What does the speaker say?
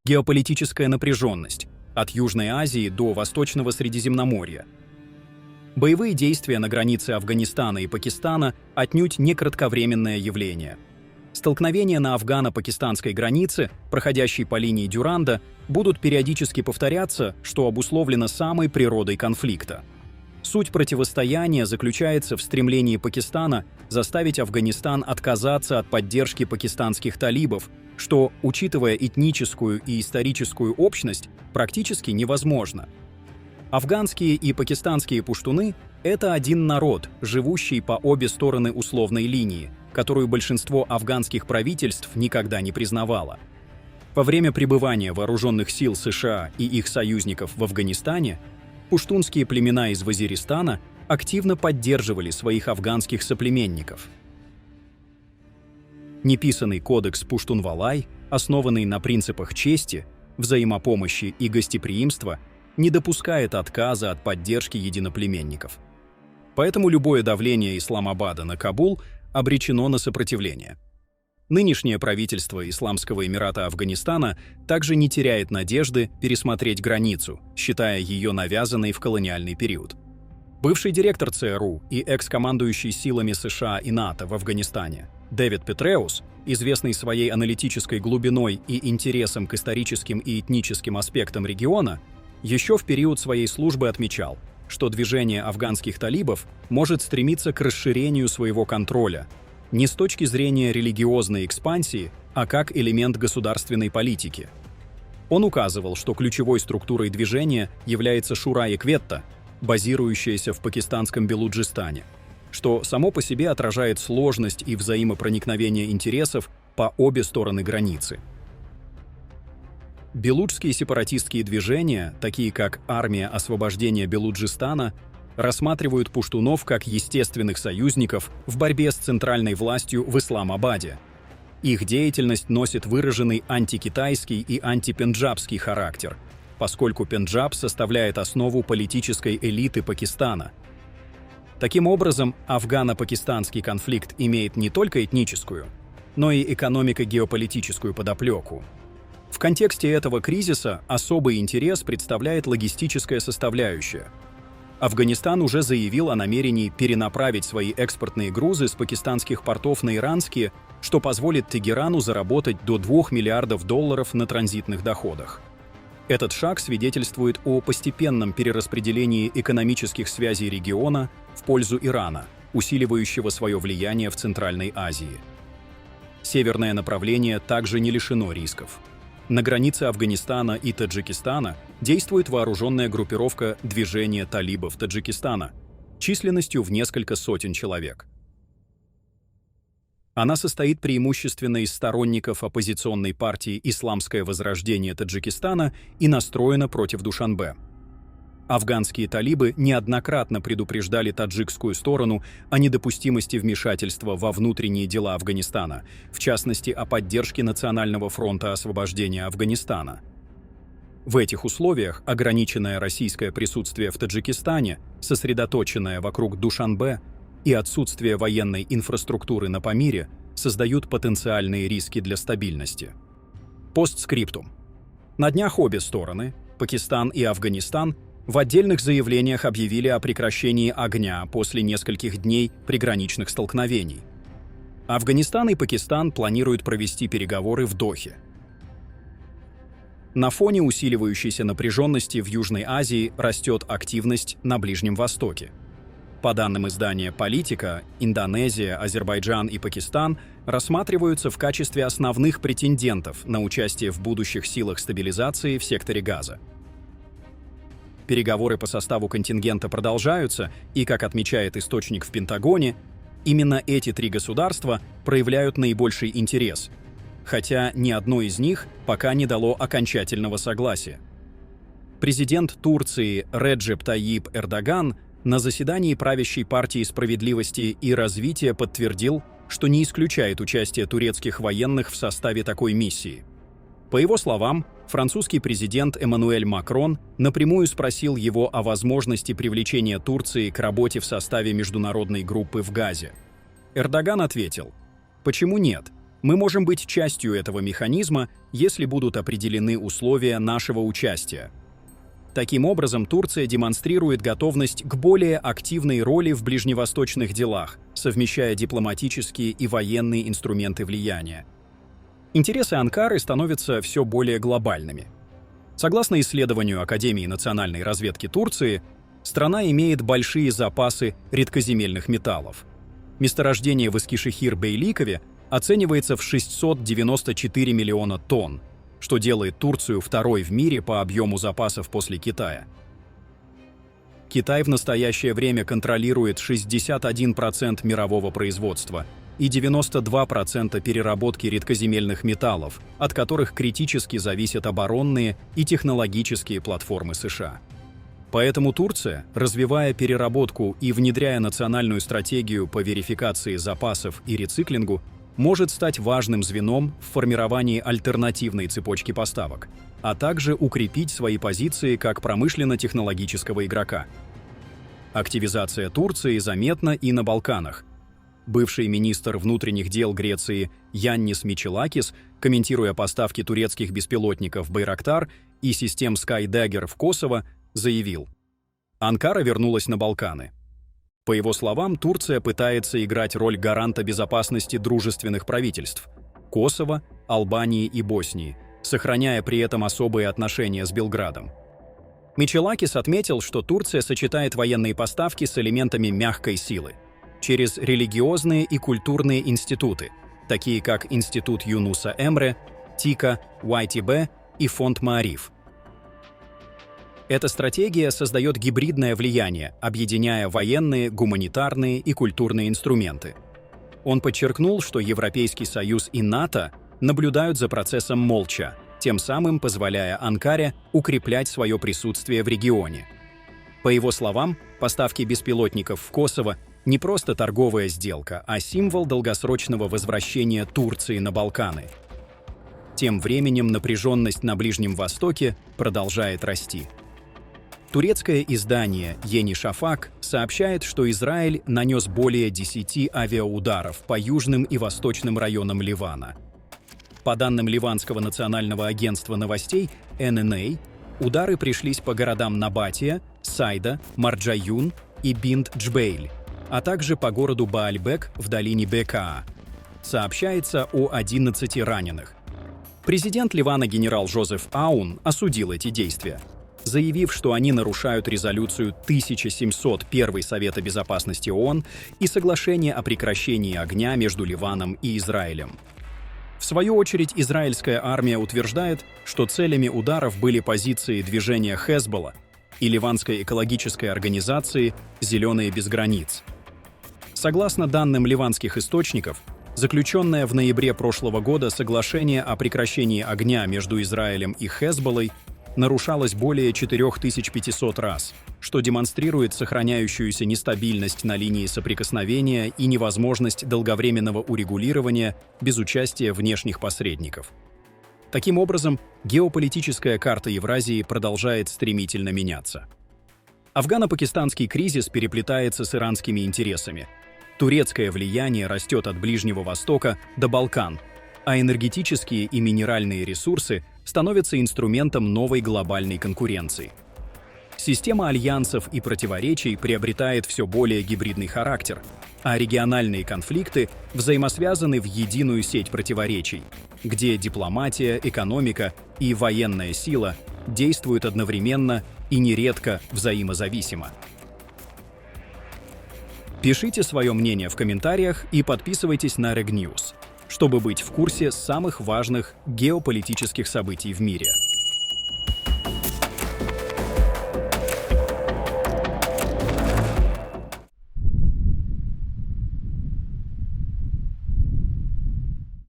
Геополитическая напряженность от Южной Азии до Восточного Средиземноморья. Боевые действия на границе Афганистана и Пакистана отнюдь не кратковременное явление. Столкновения на афгано-пакистанской границе, проходящей по линии Дюранда, будут периодически повторяться, что обусловлено самой природой конфликта. Суть противостояния заключается в стремлении Пакистана заставить Афганистан отказаться от поддержки пакистанских талибов, что, учитывая этническую и историческую общность, практически невозможно. Афганские и пакистанские пуштуны – это один народ, живущий по обе стороны условной линии, которую большинство афганских правительств никогда не признавало. Во время пребывания вооруженных сил США и их союзников в Афганистане пуштунские племена из Вазиристана активно поддерживали своих афганских соплеменников. Неписанный кодекс Пуштунвалай, основанный на принципах чести, взаимопомощи и гостеприимства, не допускает отказа от поддержки единоплеменников. Поэтому любое давление Исламабада на Кабул обречено на сопротивление. Нынешнее правительство Исламского Эмирата Афганистана также не теряет надежды пересмотреть границу, считая ее навязанной в колониальный период. Бывший директор ЦРУ и экс-командующий силами США и НАТО в Афганистане Дэвид Петреус, известный своей аналитической глубиной и интересом к историческим и этническим аспектам региона, еще в период своей службы отмечал, что движение афганских талибов может стремиться к расширению своего контроля не с точки зрения религиозной экспансии, а как элемент государственной политики. Он указывал, что ключевой структурой движения является Шура-и-Кветта, базирующаяся в пакистанском Белуджистане, что само по себе отражает сложность и взаимопроникновение интересов по обе стороны границы. Белуджские сепаратистские движения, такие как Армия освобождения Белуджистана, рассматривают пуштунов как естественных союзников в борьбе с центральной властью в Исламабаде. Их деятельность носит выраженный антикитайский и антипенджабский характер, поскольку Пенджаб составляет основу политической элиты Пакистана. Таким образом, афгано-пакистанский конфликт имеет не только этническую, но и экономико-геополитическую подоплеку. В контексте этого кризиса особый интерес представляет логистическая составляющая. Афганистан уже заявил о намерении перенаправить свои экспортные грузы с пакистанских портов на иранские, что позволит Тегерану заработать до $2 миллиардов на транзитных доходах. Этот шаг свидетельствует о постепенном перераспределении экономических связей региона в пользу Ирана, усиливающего свое влияние в Центральной Азии. Северное направление также не лишено рисков. На границе Афганистана и Таджикистана действует вооруженная группировка «Движение талибов Таджикистана» численностью в несколько сотен человек. Она состоит преимущественно из сторонников оппозиционной партии «Исламское возрождение Таджикистана» и настроена против Душанбе. Афганские талибы неоднократно предупреждали таджикскую сторону о недопустимости вмешательства во внутренние дела Афганистана, в частности, о поддержке Национального фронта освобождения Афганистана. В этих условиях ограниченное российское присутствие в Таджикистане, сосредоточенное вокруг Душанбе, и отсутствие военной инфраструктуры на Памире создают потенциальные риски для стабильности. Постскриптум. На днях обе стороны, Пакистан и Афганистан, в отдельных заявлениях объявили о прекращении огня после нескольких дней приграничных столкновений. Афганистан и Пакистан планируют провести переговоры в Дохе. На фоне усиливающейся напряженности в Южной Азии растет активность на Ближнем Востоке. По данным издания «Политика», Индонезия, Азербайджан и Пакистан рассматриваются в качестве основных претендентов на участие в будущих силах стабилизации в секторе Газа. Переговоры по составу контингента продолжаются, и, как отмечает источник в Пентагоне, именно эти три государства проявляют наибольший интерес, хотя ни одно из них пока не дало окончательного согласия. Президент Турции Реджеп Тайип Эрдоган на заседании правящей партии «Справедливости и развития» подтвердил, что не исключает участие турецких военных в составе такой миссии. По его словам, французский президент Эммануэль Макрон напрямую спросил его о возможности привлечения Турции к работе в составе международной группы в Газе. Эрдоган ответил: «Почему нет? Мы можем быть частью этого механизма, если будут определены условия нашего участия. Таким образом, Турция демонстрирует готовность к более активной роли в ближневосточных делах, совмещая дипломатические и военные инструменты влияния. Интересы Анкары становятся все более глобальными. Согласно исследованию Академии национальной разведки Турции, страна имеет большие запасы редкоземельных металлов. Месторождение в Эскишехир-Бейликове оценивается в 694 миллиона тонн, что делает Турцию второй в мире по объему запасов после Китая. Китай в настоящее время контролирует 61% мирового производства и 92% переработки редкоземельных металлов, от которых критически зависят оборонные и технологические платформы США. Поэтому Турция, развивая переработку и внедряя национальную стратегию по верификации запасов и рециклингу, может стать важным звеном в формировании альтернативной цепочки поставок, а также укрепить свои позиции как промышленно-технологического игрока. Активизация Турции заметна и на Балканах. Бывший министр внутренних дел Греции Яннис Мичелакис, комментируя поставки турецких беспилотников «Байрактар» и систем Skydagger в Косово, заявил: «Анкара вернулась на Балканы». По его словам, Турция пытается играть роль гаранта безопасности дружественных правительств – Косово, Албании и Боснии, сохраняя при этом особые отношения с Белградом. Мичелакис отметил, что Турция сочетает военные поставки с элементами мягкой силы через религиозные и культурные институты, такие как Институт Юнуса Эмре, ТИКА, YTB и Фонд Маариф. Эта стратегия создает гибридное влияние, объединяя военные, гуманитарные и культурные инструменты. Он подчеркнул, что Европейский Союз и НАТО наблюдают за процессом молча, тем самым позволяя Анкаре укреплять свое присутствие в регионе. По его словам, поставки беспилотников в Косово не просто торговая сделка, а символ долгосрочного возвращения Турции на Балканы. Тем временем напряженность на Ближнем Востоке продолжает расти. Турецкое издание «Ени Шафак» сообщает, что Израиль нанес более 10 авиаударов по южным и восточным районам Ливана. По данным Ливанского национального агентства новостей ННА, удары пришлись по городам Набатия, Сайда, Марджаюн и Бинд-Джбейль, а также по городу Баальбек в долине Бекаа. Сообщается о 11 раненых. Президент Ливана генерал Жозеф Аун осудил эти действия, заявив, что они нарушают резолюцию 1701 Совета Безопасности ООН и соглашение о прекращении огня между Ливаном и Израилем. В свою очередь, израильская армия утверждает, что целями ударов были позиции движения Хезболла и ливанской экологической организации «Зеленые без границ». Согласно данным ливанских источников, заключенное в ноябре прошлого года соглашение о прекращении огня между Израилем и Хезболлой нарушалось более 4500 раз, что демонстрирует сохраняющуюся нестабильность на линии соприкосновения и невозможность долговременного урегулирования без участия внешних посредников. Таким образом, геополитическая карта Евразии продолжает стремительно меняться. Афгано-пакистанский кризис переплетается с иранскими интересами. Турецкое влияние растет от Ближнего Востока до Балкан, а энергетические и минеральные ресурсы становятся инструментом новой глобальной конкуренции. Система альянсов и противоречий приобретает все более гибридный характер, а региональные конфликты взаимосвязаны в единую сеть противоречий, где дипломатия, экономика и военная сила действуют одновременно и нередко взаимозависимо. Пишите свое мнение в комментариях и подписывайтесь на Reg News, чтобы быть в курсе самых важных геополитических событий в мире.